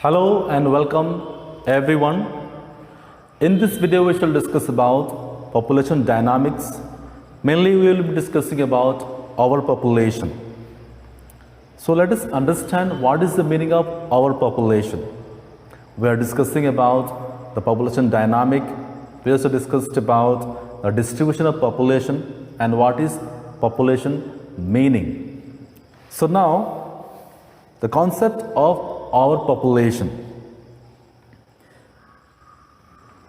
Hello and welcome everyone. In this video we shall discuss about population dynamics. Mainly we will be discussing about our population. So let us understand what is the meaning of our population. We are discussing about the population dynamic. We also discussed about the distribution of population and what is population meaning. So now the concept of our population.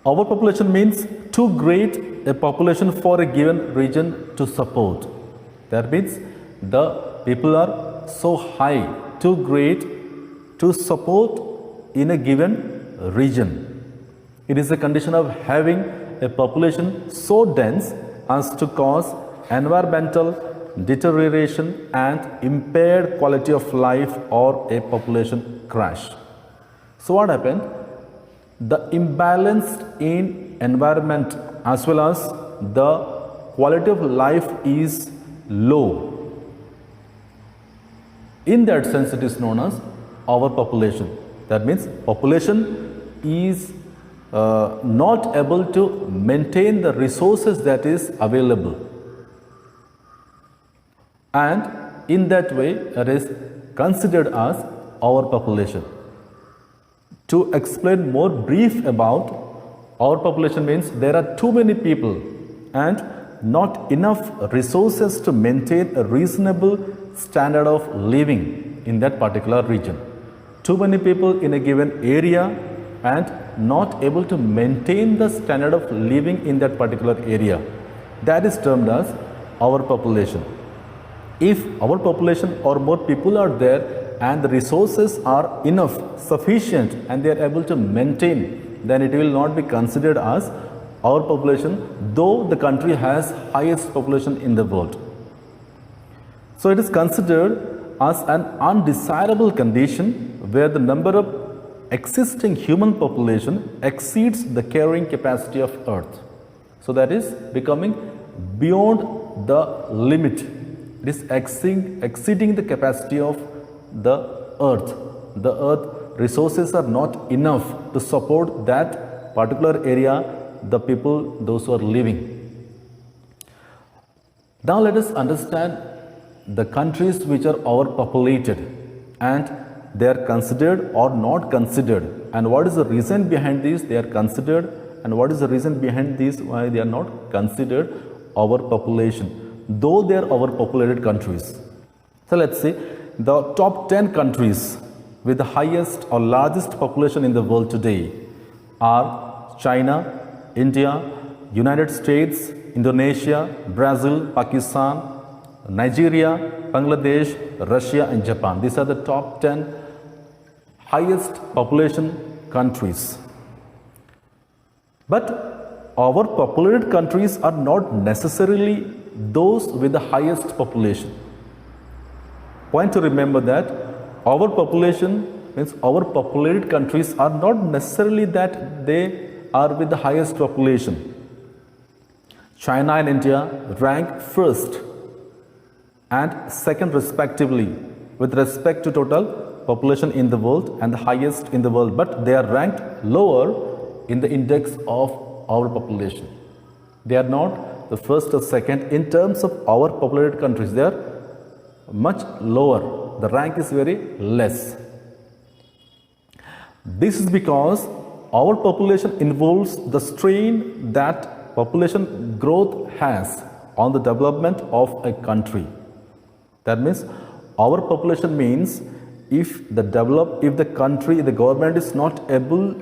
Our population means too great a population for a given region to support. That means the people are so high, too great to support in a given region. It is a condition of having a population so dense as to cause environmental deterioration and impaired quality of life or a population crash. So what happened? The imbalance in environment as well as the quality of life is low. In that sense, it is known as our population. That means population is not able to maintain the resources that is available. And in that way, it is considered as our population. To explain more brief about our population means there are too many people and not enough resources to maintain a reasonable standard of living in that particular region. Too many people in a given area and not able to maintain the standard of living in that particular area. That is termed as our population. If our population or more people are there and the resources are enough, sufficient and they are able to maintain, then it will not be considered as our population, though the country has highest population in the world. So it is considered as an undesirable condition where the number of existing human population exceeds the carrying capacity of earth. So that is becoming beyond the limit. It is exceeding the capacity of the earth. The earth resources are not enough to support that particular area, the people, those who are living. Now let us understand the countries which are overpopulated and they are considered or not considered, and what is the reason behind this they are considered and what is the reason behind this why they are not considered overpopulation, though they are overpopulated countries. So let's see the top 10 countries with the highest or largest population in the world today are China, India, United States, Indonesia, Brazil, Pakistan, Nigeria, Bangladesh, Russia and Japan. These are the top 10 highest population countries. But our populated countries are not necessarily those with the highest population. Point to remember that our population means our populated countries are not necessarily that they are with the highest population. China and India rank first and second respectively with respect to total population in the world and the highest in the world, but they are ranked lower in the index of our population. They are not the first or second in terms of our populated countries. They are much lower. The rank is very less. This is because our population involves the strain that population growth has on the development of a country. That means our population means if the country, the government is not able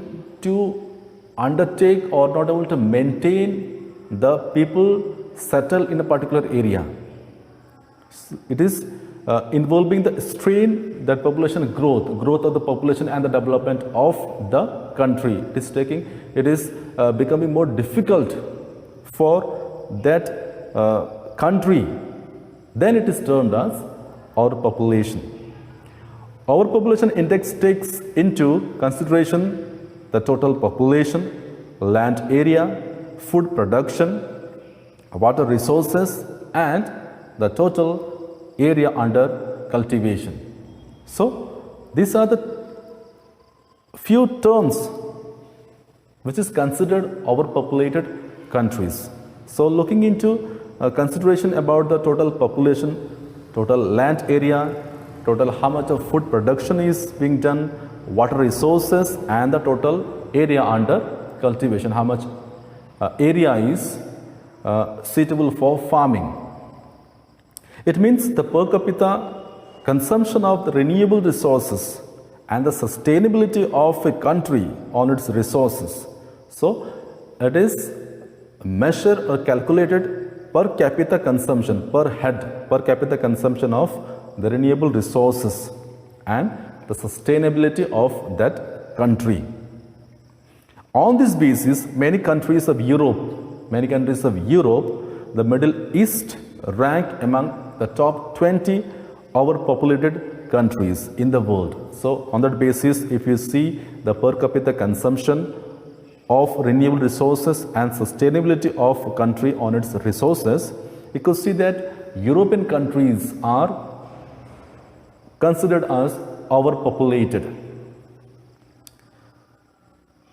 to undertake or not able to maintain the people settle in a particular area. It is involving the strain that population growth of the population and the development of the country. It is becoming more difficult for that country. Then it is termed as our population. Our population index takes into consideration the total population, land area, food production, water resources and the total area under cultivation. So these are the few terms which is considered overpopulated countries. So looking into consideration about the total population, total land area, total how much of food production is being done, water resources, and the total area under cultivation, how much area is suitable for farming. It means the per capita consumption of the renewable resources and the sustainability of a country on its resources. So it is measured or calculated per capita consumption, per head, per capita consumption of the renewable resources and the sustainability of that country. On this basis, many countries of Europe, the Middle East rank among the top 20 overpopulated countries in the world. So on that basis, if you see the per capita consumption of renewable resources and sustainability of a country on its resources, you could see that European countries are considered as overpopulated.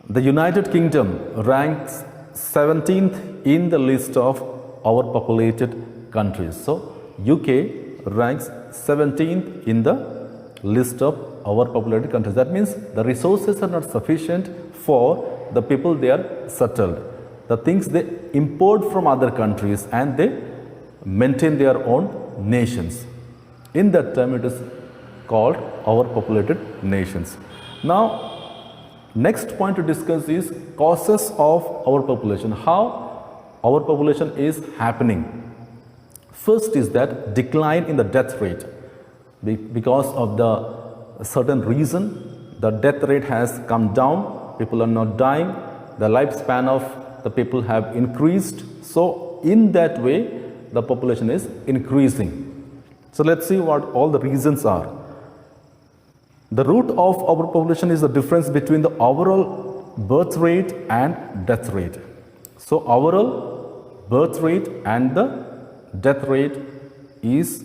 The United Kingdom ranks 17th in the list of overpopulated countries. So UK ranks 17th in the list of overpopulated countries. That means the resources are not sufficient for the people they are settled. The things they import from other countries and they maintain their own nations. In that term it is called overpopulated nations. Now next point to discuss is causes of overpopulation. How overpopulation is happening. First is that decline in the death rate. Because of the certain reason, the death rate has come down, people are not dying, the lifespan of the people have increased. So in that way, the population is increasing. So let's see what all the reasons are. The root of overpopulation is the difference between the overall birth rate and death rate. So overall birth rate and the death rate is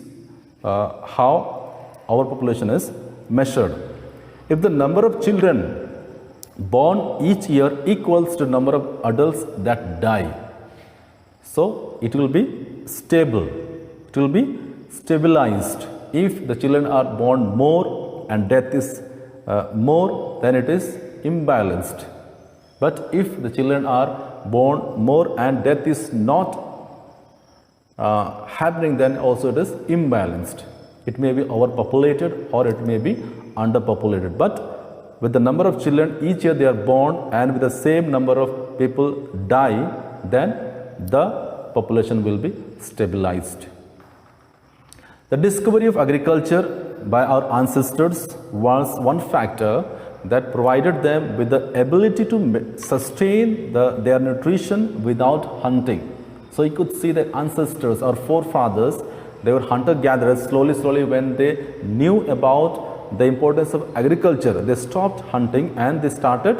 how our population is measured. If the number of children born each year equals to number of adults that die, so it will be stable, it will be stabilized. If the children are born more and death is more, then it is imbalanced. But if the children are born more and death is not happening, then also it is imbalanced. It may be overpopulated or it may be underpopulated. But with the number of children each year they are born and with the same number of people die, then the population will be stabilized. The discovery of agriculture by our ancestors was one factor that provided them with the ability to sustain their nutrition without hunting. So you could see the ancestors or forefathers, they were hunter-gatherers. Slowly when they knew about the importance of agriculture, they stopped hunting and they started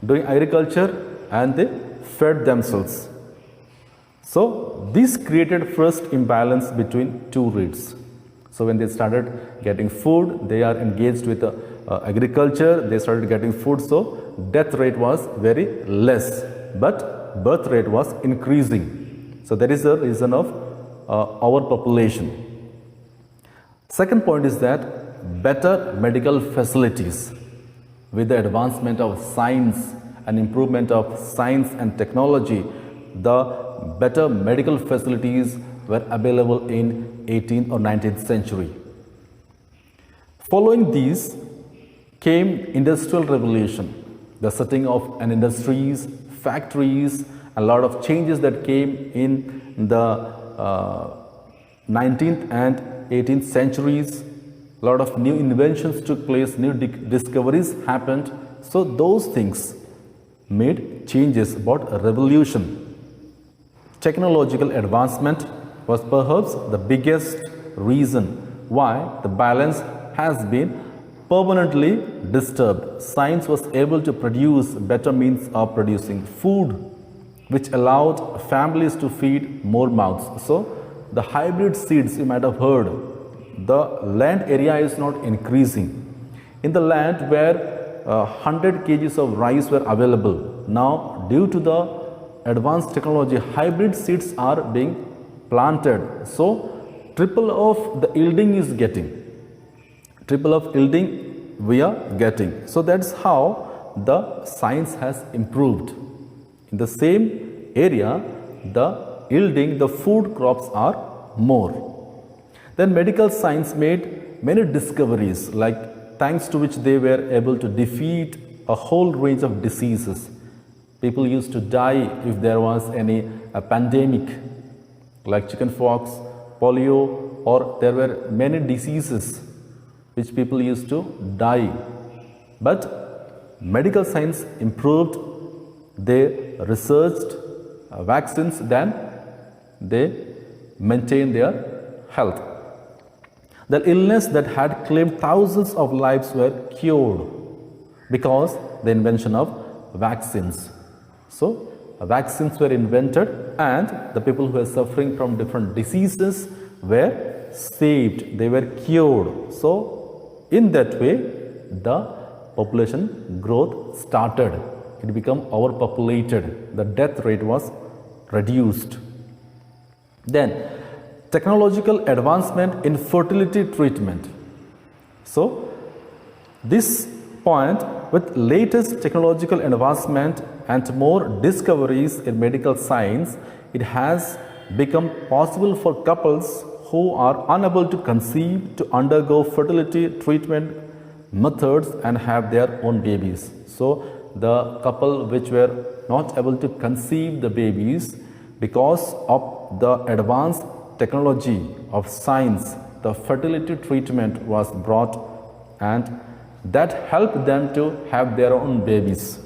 doing agriculture and they fed themselves. So this created first imbalance between two rates. So when they started getting food, they are engaged with agriculture, they started getting food, so death rate was very less, but birth rate was increasing. So that is the reason of overpopulation. Second point is that better medical facilities. With the advancement of science and improvement of science and technology, the better medical facilities were available in 18th or 19th century. Following these came Industrial Revolution, the setting of an industries, factories, a lot of changes that came in the 19th and 18th centuries. A lot of new inventions took place, new discoveries happened. So those things made changes, about a revolution. Technological advancement was perhaps the biggest reason why the balance has been permanently disturbed. Science was able to produce better means of producing food, which allowed families to feed more mouths. So the hybrid seeds, you might have heard, the land area is not increasing. In the land where 100 kgs of rice were available. Now, due to the advanced technology, hybrid seeds are being planted. So, triple of the yielding is getting. Triple of yielding we are getting. So, that's how the science has improved. In the same area, the yielding, the food crops are more. Then medical science made many discoveries, like thanks to which they were able to defeat a whole range of diseases. People used to die if there was any pandemic like chickenpox, polio, or there were many diseases which people used to die. But medical science improved. They researched vaccines, then they maintained their health. The illness that had claimed thousands of lives were cured because the invention of vaccines. So, vaccines were invented and the people who were suffering from different diseases were saved, they were cured. So, in that way, the population growth started. It became overpopulated. The death rate was reduced. Then, technological advancement in fertility treatment. So, this point, with latest technological advancement and more discoveries in medical science, it has become possible for couples who are unable to conceive to undergo fertility treatment methods and have their own babies. So, the couple which were not able to conceive the babies, because of the advanced technology of science, the fertility treatment was brought and that helped them to have their own babies.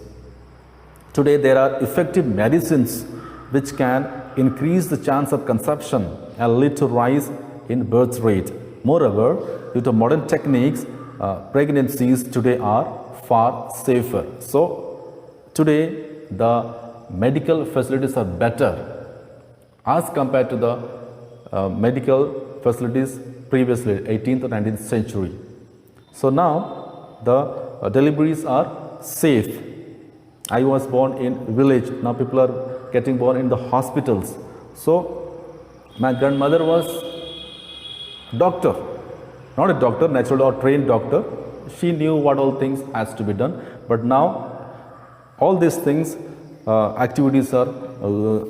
Today there are effective medicines which can increase the chance of conception and lead to rise in birth rate. Moreover, due to modern techniques, pregnancies today are far safer. So, today the medical facilities are better as compared to the medical facilities previously, 18th or 19th century. So, now the deliveries are safe. I was born in village, now people are getting born in the hospitals. So, my grandmother was doctor, not a doctor, natural or trained doctor. She knew what all things has to be done, but now all these things, activities are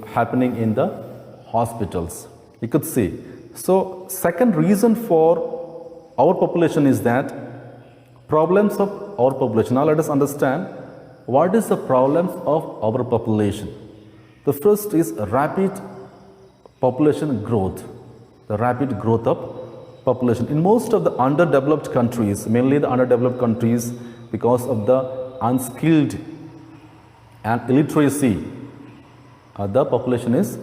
happening in the hospitals. You could see. So, second reason for our population is that problems of our population. Now, let us understand what is the problems of our population. The first is rapid population growth, the rapid growth of population. In most of the underdeveloped countries, mainly the underdeveloped countries, because of the unskilled and illiteracy, the population is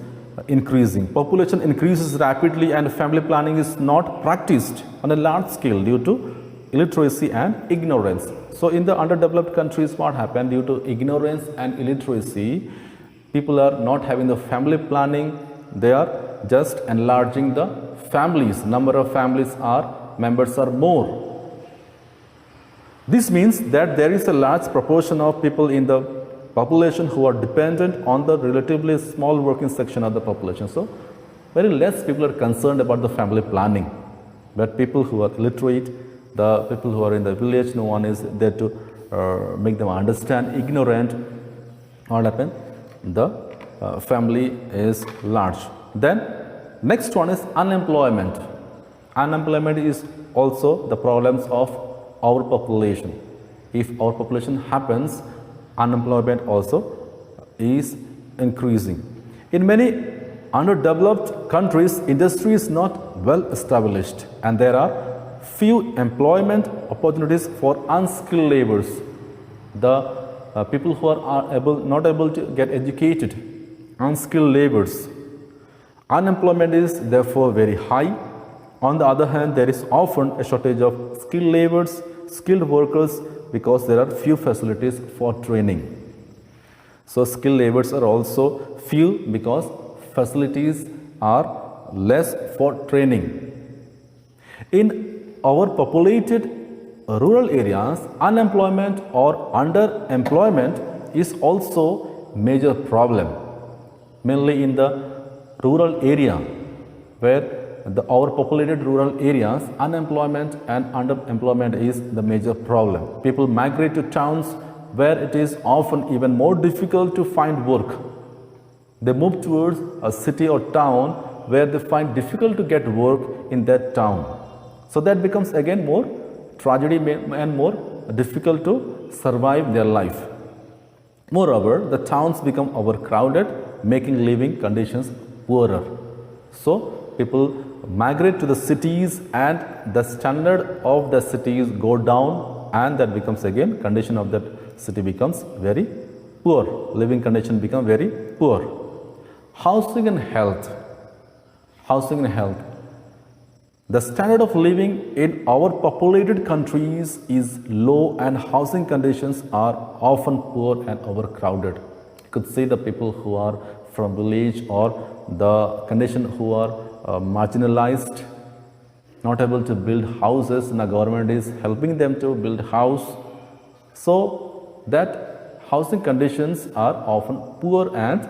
increasing. Population increases rapidly and family planning is not practiced on a large scale due to illiteracy and ignorance. So, in the underdeveloped countries, what happened? Due to ignorance and illiteracy, people are not having the family planning, they are just enlarging the families. Number of families members are more. This means that there is a large proportion of people in the population who are dependent on the relatively small working section of the population. So, very less people are concerned about the family planning, but people who are illiterate, the people who are in the village, no one is there to make them understand, ignorant, what happened? The family is large. Then next one is unemployment. Unemployment is also the problems of our population. If our population happens, unemployment also is increasing. In many underdeveloped countries, industry is not well established and there are few employment opportunities for unskilled laborers. The people who are not able to get educated, unskilled laborers. Unemployment is therefore very high. On the other hand, there is often a shortage of skilled laborers, skilled workers, because there are few facilities for training. So, skilled laborers are also few because facilities are less for training. In our populated rural areas, unemployment or underemployment is also major problem, mainly in the rural area where the overpopulated rural areas, unemployment and underemployment is the major problem. People migrate to towns where it is often even more difficult to find work. They move towards a city or town where they find difficult to get work in that town. So that becomes again more tragedy and more difficult to survive their life. Moreover, the towns become overcrowded, making living conditions poorer. So people migrate to the cities and the standard of the cities go down, and that becomes again condition of that city becomes very poor. Living condition become very poor. Housing and health. Housing and health. The standard of living in our populated countries is low and housing conditions are often poor and overcrowded. You could see the people who are from village or the condition who are marginalized, not able to build houses, and the government is helping them to build house. So that housing conditions are often poor and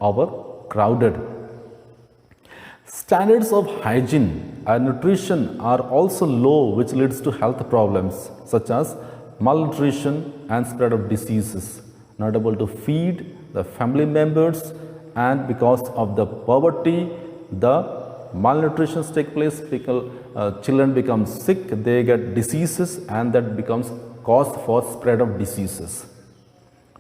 overcrowded. Standards of hygiene and nutrition are also low, which leads to health problems such as malnutrition and spread of diseases. Not able to feed the family members, and because of the poverty, the malnutrition take place. Children become sick, they get diseases, and that becomes cause for spread of diseases.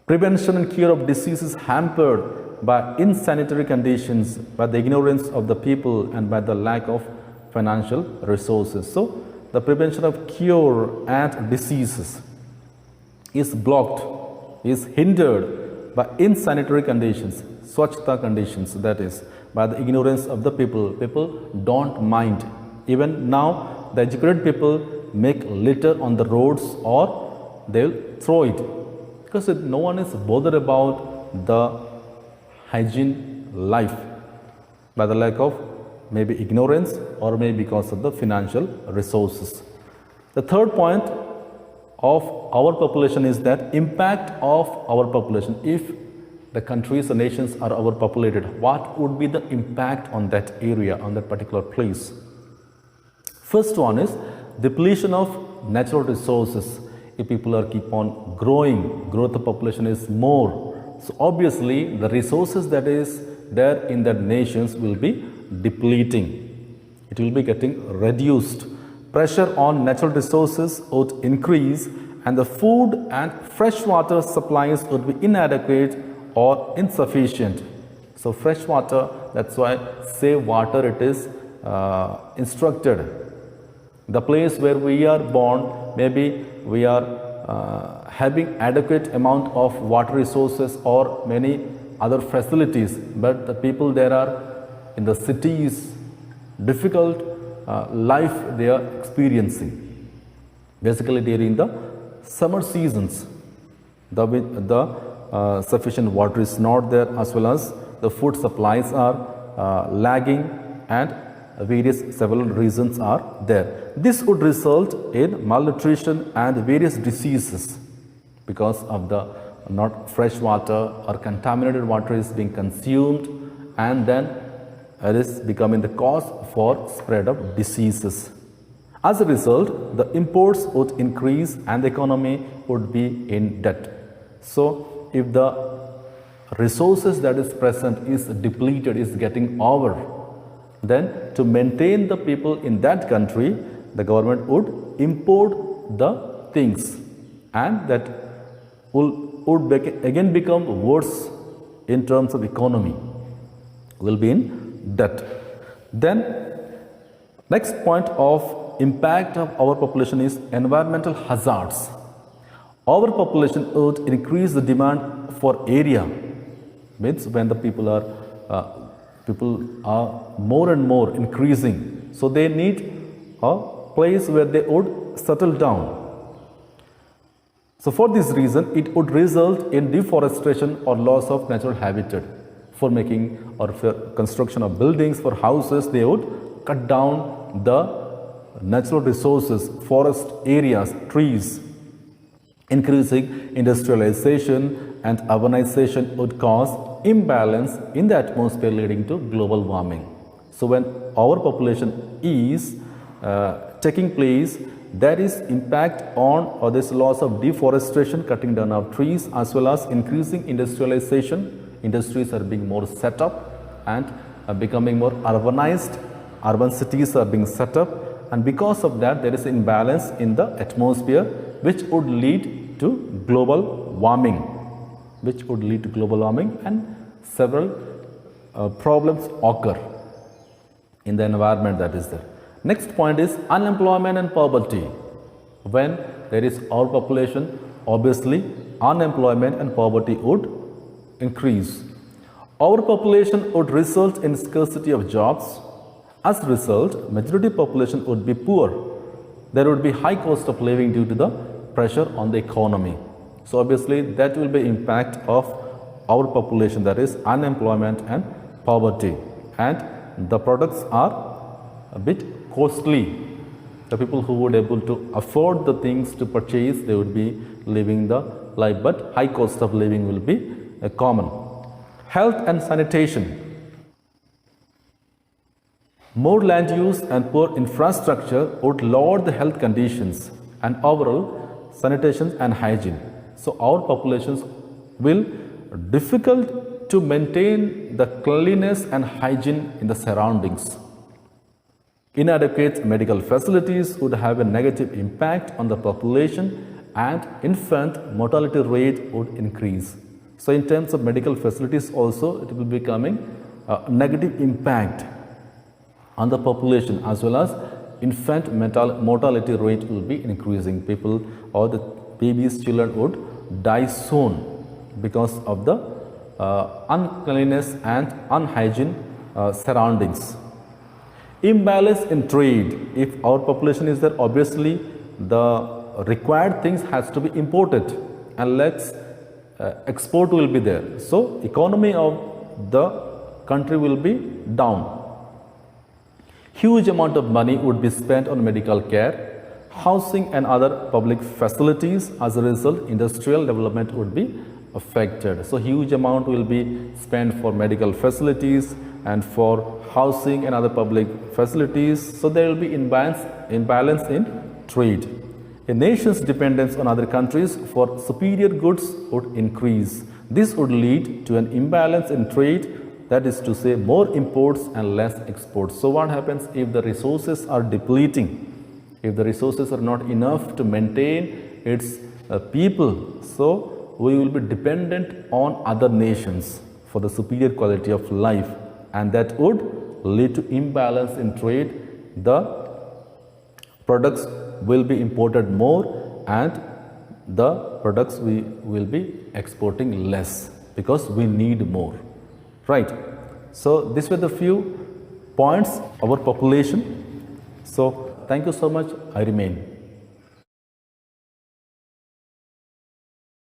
Prevention and cure of disease is hampered by insanitary conditions, by the ignorance of the people, and by the lack of financial resources. So the prevention of cure and diseases is blocked, is hindered by insanitary conditions, swachhata conditions, that is by the ignorance of the people. People don't mind. Even now the educated people make litter on the roads or they'll throw it, because no one is bothered about the hygiene life, by the lack of maybe ignorance or maybe because of the financial resources. The third point of our population is that impact of our population. If the countries and nations are overpopulated, what would be the impact on that area, on that particular place? First one is depletion of natural resources. If people are keep on growing, growth of population is more. So obviously the resources that is there in that nations will be depleting. It will be getting reduced. Pressure on natural resources would increase, and the food and freshwater supplies would be inadequate or insufficient. So fresh water, that's why save water it is instructed. The place where we are born, maybe we are having adequate amount of water resources or many other facilities, but the people there are in the cities, difficult life they are experiencing. Basically during the summer seasons, the sufficient water is not there, as well as the food supplies are lagging, and various several reasons are there. This would result in malnutrition and various diseases because of the not fresh water or contaminated water is being consumed, and then it is becoming the cause for spread of diseases. As a result, the imports would increase and the economy would be in debt. So if the resources that is present is depleted, is getting over, then to maintain the people in that country, the government would import the things, and that would again become worse in terms of economy, will be in debt. Then next point of impact of our population is environmental hazards. Overpopulation would increase the demand for area. Means when the people are more and more increasing, so they need a place where they would settle down. So for this reason, it would result in deforestation or loss of natural habitat. For making or for construction of buildings, for houses, they would cut down the natural resources, forest areas, trees. Increasing industrialization and urbanization would cause imbalance in the atmosphere, leading to global warming. So when our population is taking place, there is impact on, or this loss of deforestation, cutting down of trees, as well as increasing industrialization. Industries are being more set up and becoming more urbanized. Urban cities are being set up, and because of that there is imbalance in the atmosphere, which would lead to global warming, and several problems occur in the environment that is there. Next point is unemployment and poverty. When there is overpopulation, obviously unemployment and poverty would increase. Overpopulation would result in scarcity of jobs. As a result, majority population would be poor. There would be high cost of living due to the pressure on the economy. So obviously that will be impact of our population, that is unemployment and poverty, and the products are a bit costly. The people who would able to afford the things to purchase, they would be living the life, but high cost of living will be common. Health and sanitation. More land use and poor infrastructure would lower the health conditions and overall sanitation and hygiene. So our populations will difficult to maintain the cleanliness and hygiene in the surroundings. Inadequate medical facilities would have a negative impact on the population, and infant mortality rate would increase. So in terms of medical facilities also, it will be becoming a negative impact on the population, as well as infant mortality rate will be increasing. People or the babies, children would die soon because of the uncleanliness and unhygiene surroundings. Imbalance in trade. If our population is there, obviously the required things has to be imported, and less export will be there. So economy of the country will be down. Huge amount of money would be spent on medical care, housing and other public facilities. As a result, industrial development would be affected. So huge amount will be spent for medical facilities and for housing and other public facilities. So there will be imbalance in trade. A nation's dependence on other countries for superior goods would increase. This would lead to an imbalance in trade, that is to say more imports and less exports. So what happens if the resources are depleting? If the resources are not enough to maintain its people, so we will be dependent on other nations for the superior quality of life, and that would lead to imbalance in trade. The products will be imported more, and the products we will be exporting less because we need more. Right. So these were the few points, our population. So thank you so much. I remain.